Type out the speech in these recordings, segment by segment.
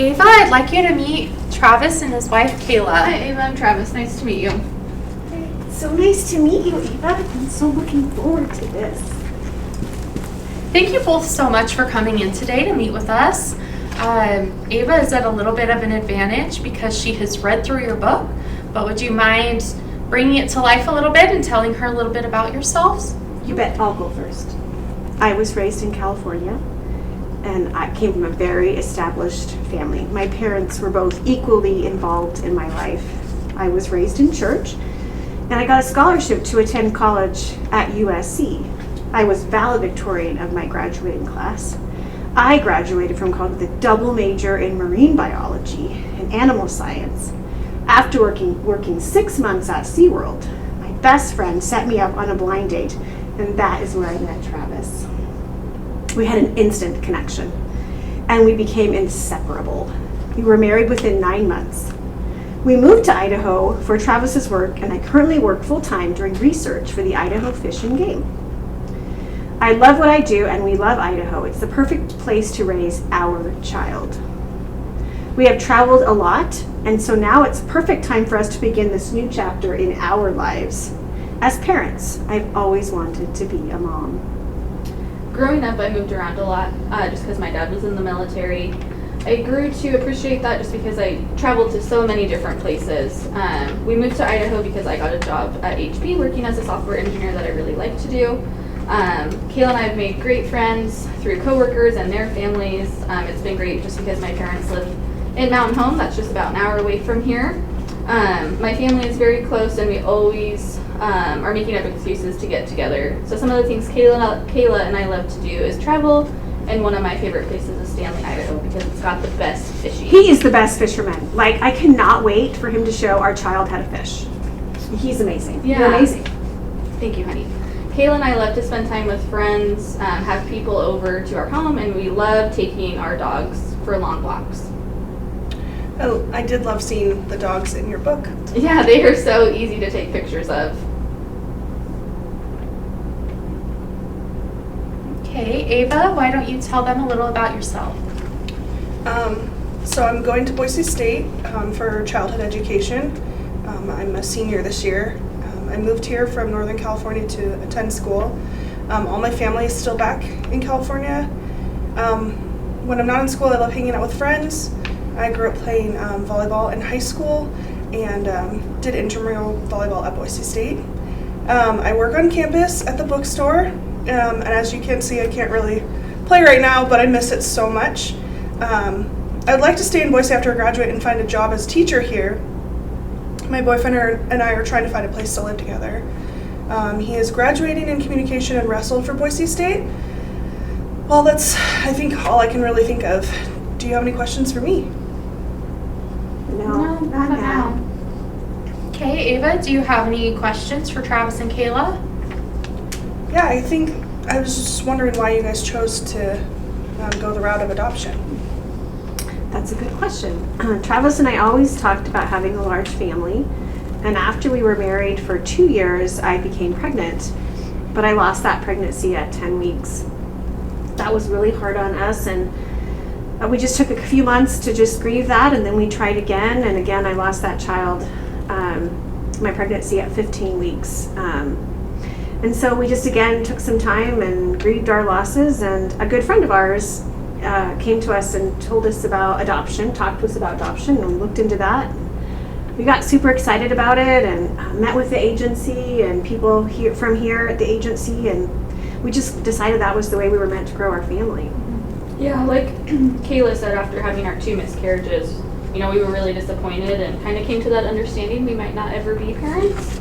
Ava, I'd like you to meet Travis and his wife, Kayla. Hi, Ava. I'm Travis. Nice to meet you. So nice to meet you, Ava. I'm so looking forward to this. Thank you both so much for coming in today to meet with us. Ava is at a little bit of an advantage because she has read through your book, but would you mind bringing it to life a little bit and telling her a little bit about yourselves? You bet. I'll go first. I was raised in California, and I came from a very established family. My parents were both equally involved in my life. I was raised in church, and I got a scholarship to attend college at USC. I was valedictorian of my graduating class. I graduated from college with a double major in marine biology and animal science. After working 6 months at SeaWorld, my best friend set me up on a blind date, and that is where I met Travis. We had an instant connection, and we became inseparable. We were married within 9 months. We moved to Idaho for Travis's work, and I currently work full-time doing research for the Idaho Fish and Game. I love what I do, and we love Idaho. It's the perfect place to raise our child. We have traveled a lot, and so now it's perfect time for us to begin this new chapter in our lives. As parents, I've always wanted to be a mom. Growing up, I moved around a lot just because my dad was in the military. I grew to appreciate that just because I traveled to so many different places. We moved to Idaho because I got a job at HP working as a software engineer that I really like to do. Kayla and I have made great friends through coworkers and their families. It's been great just because my parents live in Mountain Home. That's just about an hour away from here. My family is very close, and we always are making up excuses to get together. So some of the things Kayla and I love to do is travel, and one of my favorite places is Stanley, Idaho, because it's got the best fishing. He is the best fisherman. Like, I cannot wait for him to show our child how to fish. He's amazing. Yeah. You're amazing. Thank you, honey. Kayla and I love to spend time with friends, have people over to our home, and we love taking our dogs for long walks. Oh, I did love seeing the dogs in your book. Yeah, they are so easy to take pictures of. Okay, Ava, why don't you tell them a little about yourself? So I'm going to Boise State for childhood education. I'm a senior this year. I moved here from Northern California to attend school. All my family is still back in California. When I'm not in school, I love hanging out with friends. I grew up playing volleyball in high school and did intramural volleyball at Boise State. I work on campus at the bookstore, and as you can see, I can't really play right now, but I miss it so much. I'd like to stay in Boise after I graduate and find a job as a teacher here. My boyfriend and I are trying to find a place to live together. He is graduating in communication and wrestled for Boise State. Well, that's, I think, all I can really think of. Do you have any questions for me? No, not now. Okay, Ava, do you have any questions for Travis and Kayla? Yeah, I think I was just wondering why you guys chose to go the route of adoption. That's a good question. Travis and I always talked about having a large family, and after we were married for 2 years, I became pregnant, but I lost that pregnancy at 10 weeks. That was really hard on us, and we just took a few months to just grieve that, and then we tried again, and again I lost that child, my pregnancy at 15 weeks. And so we just again took some time and grieved our losses, and a good friend of ours came to us and told us about adoption, talked to us about adoption, and we looked into that. We got super excited about it and met with the agency and people here from here at the agency, and we just decided that was the way we were meant to grow our family. Yeah, like Kayla said, after having our 2 miscarriages, we were really disappointed and kind of came to that understanding we might not ever be parents.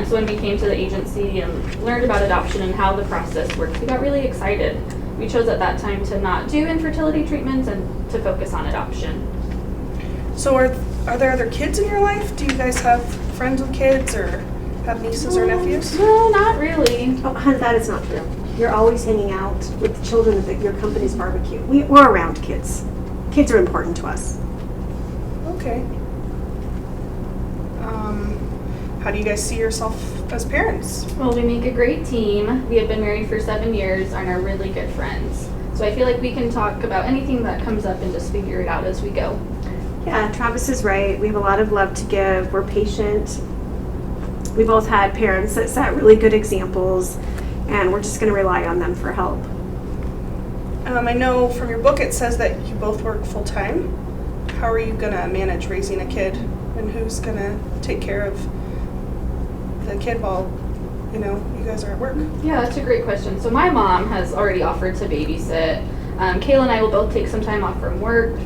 So when we came to the agency and learned about adoption and how the process works, we got really excited. We chose at that time to not do infertility treatments and to focus on adoption. So are there other kids in your life? Do you guys have friends with kids or have nieces or nephews? No, not really. Oh, hun, that is not true. You're always hanging out with the children at your company's barbecue. We're around kids. Kids are important to us. Okay. How do you guys see yourself as parents? Well, we make a great team. We have been married for 7 years and are really good friends. So I feel like we can talk about anything that comes up and just figure it out as we go. Yeah, Travis is right. We have a lot of love to give. We're patient. We both had parents that set really good examples, and we're just going to rely on them for help. I know from your book it says that you both work full-time. How are you going to manage raising a kid, and who's going to take care of the kid while, you guys are at work? Yeah, that's a great question. So my mom has already offered to babysit. Kayla and I will both take some time off from work.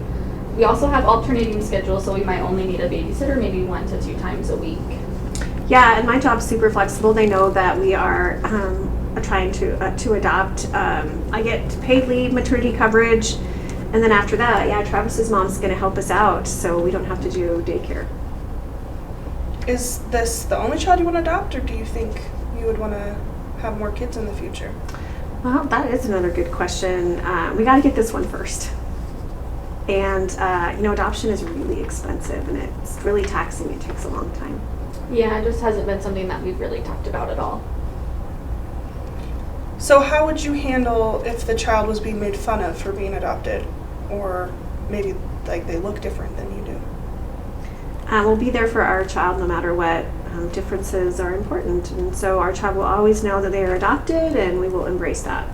We also have alternating schedules, so we might only need a babysitter maybe 1 to 2 times a week. Yeah, and my job's super flexible. They know that we are trying to adopt. I get paid leave, maternity coverage, and then after that, yeah, Travis's mom's going to help us out, so we don't have to do daycare. Is this the only child you want to adopt, or do you think you would want to have more kids in the future? Well, that is another good question. We got to get this one first. And, adoption is really expensive, and it's really taxing. It takes a long time. Yeah, it just hasn't been something that we've really talked about at all. So how would you handle if the child was being made fun of for being adopted, or maybe like they look different than you do? We'll be there for our child no matter what. Differences are important, and so our child will always know that they are adopted, and we will embrace that.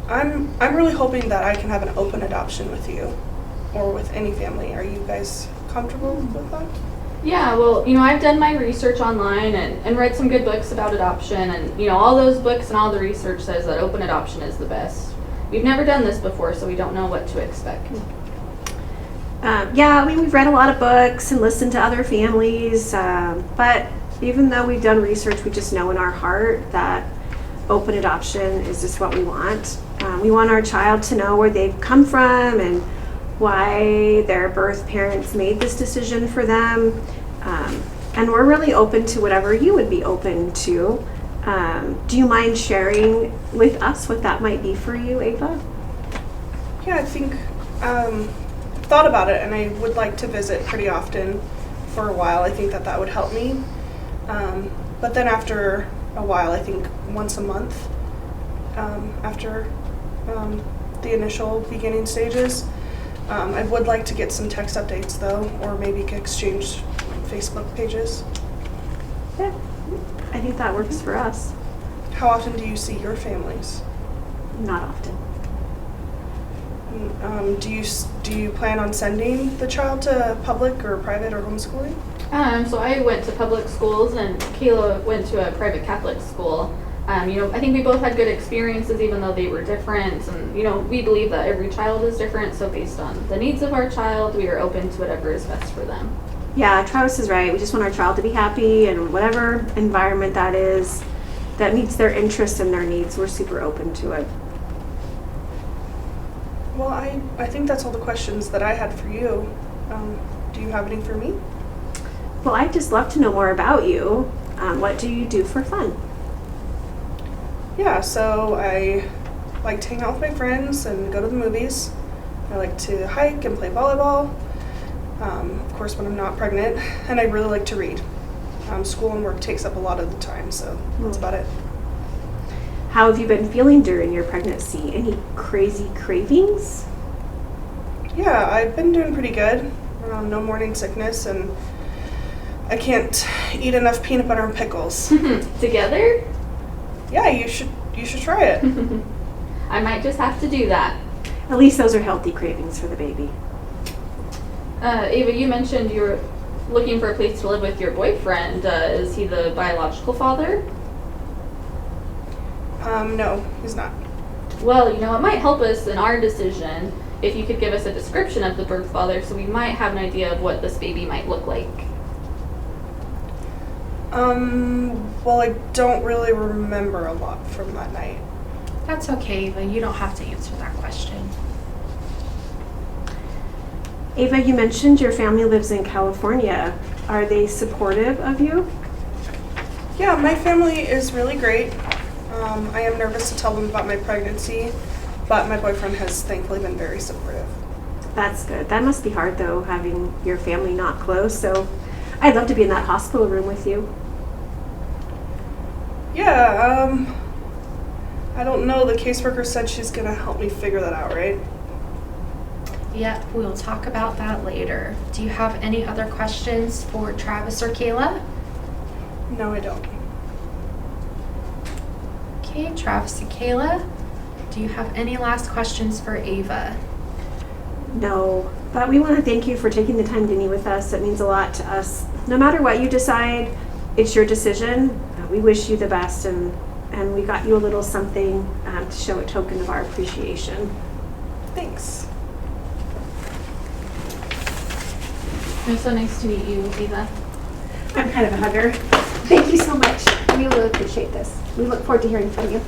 I'm really hoping that I can have an open adoption with you, or with any family. Are you guys comfortable with that? Yeah, well, I've done my research online and read some good books about adoption, and, all those books and all the research says that open adoption is the best. We've never done this before, so we don't know what to expect. We've read a lot of books and listened to other families, but even though we've done research, we just know in our heart that open adoption is just what we want. We want our child to know where they've come from and why their birth parents made this decision for them. And we're really open to whatever you would be open to. Do you mind sharing with us what that might be for you, Ava? Yeah, I think thought about it, and I would like to visit pretty often for a while. I think that would help me. But then after a while, I think once a month after the initial beginning stages. I would like to get some text updates though, or maybe exchange Facebook pages. Yeah, I think that works for us. How often do you see your families? Not often. Do you plan on sending the child to public or private or homeschooling? So I went to public schools, and Kayla went to a private Catholic school. I think we both had good experiences, even though they were different. And, we believe that every child is different. So based on the needs of our child, we are open to whatever is best for them. Yeah, Travis is right. We just want our child to be happy, and whatever environment that is that meets their interests and their needs, we're super open to it. Well, I think that's all the questions that I had for you. Do you have any for me? Well, I'd just love to know more about you. What do you do for fun? Yeah, so I like to hang out with my friends and go to the movies. I like to hike and play volleyball, of course when I'm not pregnant, and I really like to read. School and work takes up a lot of the time, so that's about it. How have you been feeling during your pregnancy? Any crazy cravings? Yeah, I've been doing pretty good. No morning sickness, and I can't eat enough peanut butter and pickles. Together? Yeah, you should try it. I might just have to do that. At least those are healthy cravings for the baby. Ava, you mentioned you were looking for a place to live with your boyfriend. Is he the biological father? No, he's not. Well, it might help us in our decision if you could give us a description of the birth father, so we might have an idea of what this baby might look like. Well, I don't really remember a lot from that night. That's okay, Ava. You don't have to answer that question. Ava, you mentioned your family lives in California. Are they supportive of you? Yeah, my family is really great. I am nervous to tell them about my pregnancy, but my boyfriend has thankfully been very supportive. That's good. That must be hard though, having your family not close. So I'd love to be in that hospital room with you. Yeah, I don't know. The caseworker said she's gonna help me figure that out, right? Yep, we'll talk about that later. Do you have any other questions for Travis or Kayla? No, I don't. Okay, Travis and Kayla, do you have any last questions for Ava? No, but we want to thank you for taking the time to meet with us. It means a lot to us. No matter what you decide, it's your decision. We wish you the best, and we got you a little something to show a token of our appreciation. Thanks. It was so nice to meet you, Eva. I'm kind of a hugger. Thank you so much. We really appreciate this. We look forward to hearing from you.